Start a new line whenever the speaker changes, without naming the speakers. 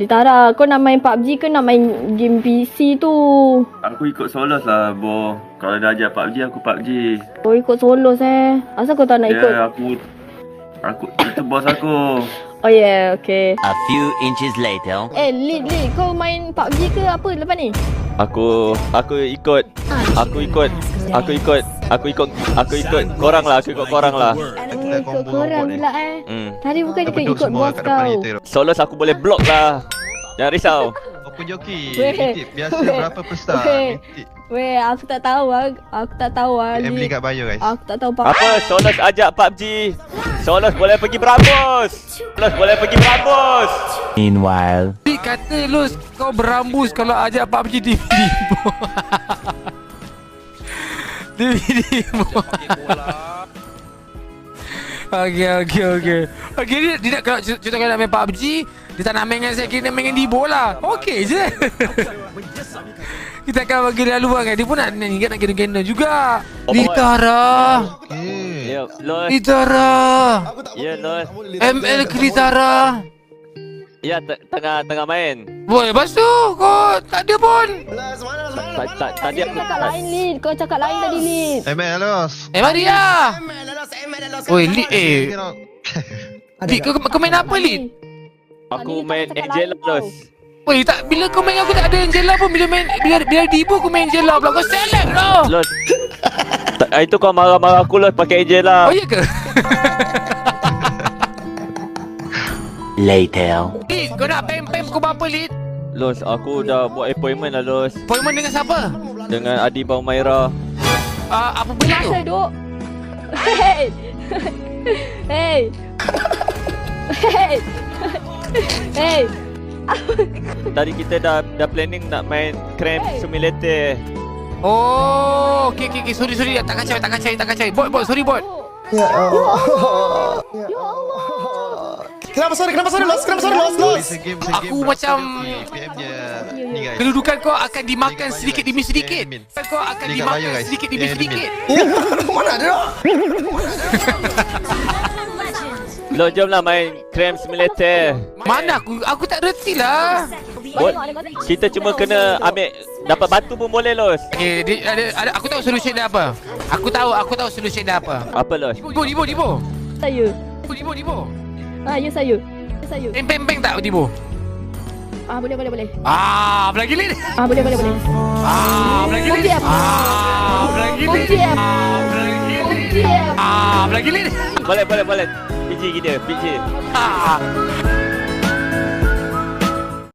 Tara, kau nak main PUBG ke nak main game PC tu?
Aku ikut solos lah, Bo. Kalau dah ajak PUBG, aku PUBG.
Kau ikut solos Asal kau tak nak ikut?
Ya, aku itu bos aku.
Oh yeah, okay.
A few inches later.
Lid, kau main PUBG ke apa lepas ni?
Aku ikut korang lah. Aku ikut korang lah.
Ikut korang pula Tadi bukan dia ikut bos kau.
Solos aku boleh block lah. Jangan risau.
Open joki.
Weh.
Biasa
Weh.
berapa per star?
Weh. Weh, aku tak tahu
Emily
Lid.
kat bio guys.
Aku tak tahu PUBG.
Apa? Solos ajak PUBG. Solos boleh pergi berambus.
Meanwhile.
Dia kata Los, kau berambus kalau ajak PUBG DVD. DVD. Okay, dia nak kalau contoh kalau nak main PUBG, dia tak nak main dengan saya, kena main dengan Dibo lah. Okey je. Kita akan bagi laluan kan. Dia pun nak kena juga. Litara.
Ya, Los.
Litara.
Ya, Los.
ML Litara.
Ya, tengah main.
Boy, lepas tu kau tak ada pun.
Tadi
Kau cakap lain, Lid. Kau cakap lain tadi, Lid.
ML los.
Mari lah. Oi, Lid Lid, kau main apa, Lid?
aku main Angela, Los.
Oi, tak, bila kau main aku tak ada Angela pun. Bila Dibo kau main Angela pula. Kau select lah.
Los. Itu kau marah-marah aku, Los, pakai Angela.
Oh, iya ke?
Later.
Lid, kau nak pem kau berapa, Lid?
Los, aku dah buat appointment lah, Los.
Appointment dengan siapa?
Dengan Adi Bang Maira.
Apa benda tu?
Asal duk. Hey. Hey. Hey. Hey.
Tadi kita dah planning nak main Cram Simulator.
Oh, okey. Sorry. Tak kacau. Bot, sorry bot.
Ya Allah.
Kenapa sorry Los?
Aku macam
PM je. Ni guys.
kedudukan kau akan dimakan sedikit demi sedikit. Kau akan
Ni kat
dimakan
bio, guys.
sedikit demi
Ni
sedikit.
Mana ada?
Lo, jomlah main Cram Simulator.
Mana aku tak reti lah.
Bot, kita cuma kena ambil dapat batu pun boleh, Los.
Okay, ada aku tahu solution dia apa. Aku tahu solution dia apa.
Apa, Los?
Dibo.
Saya.
Dibo.
Ya saya.
Peng tak Dibo?
Boleh.
Boleh. Lagi Lid.
Boleh.
Lagi Lid.
Okey apa?
Lagi Lid.
Okey apa?
Lagi Lid.
Boleh. PG kita, PG.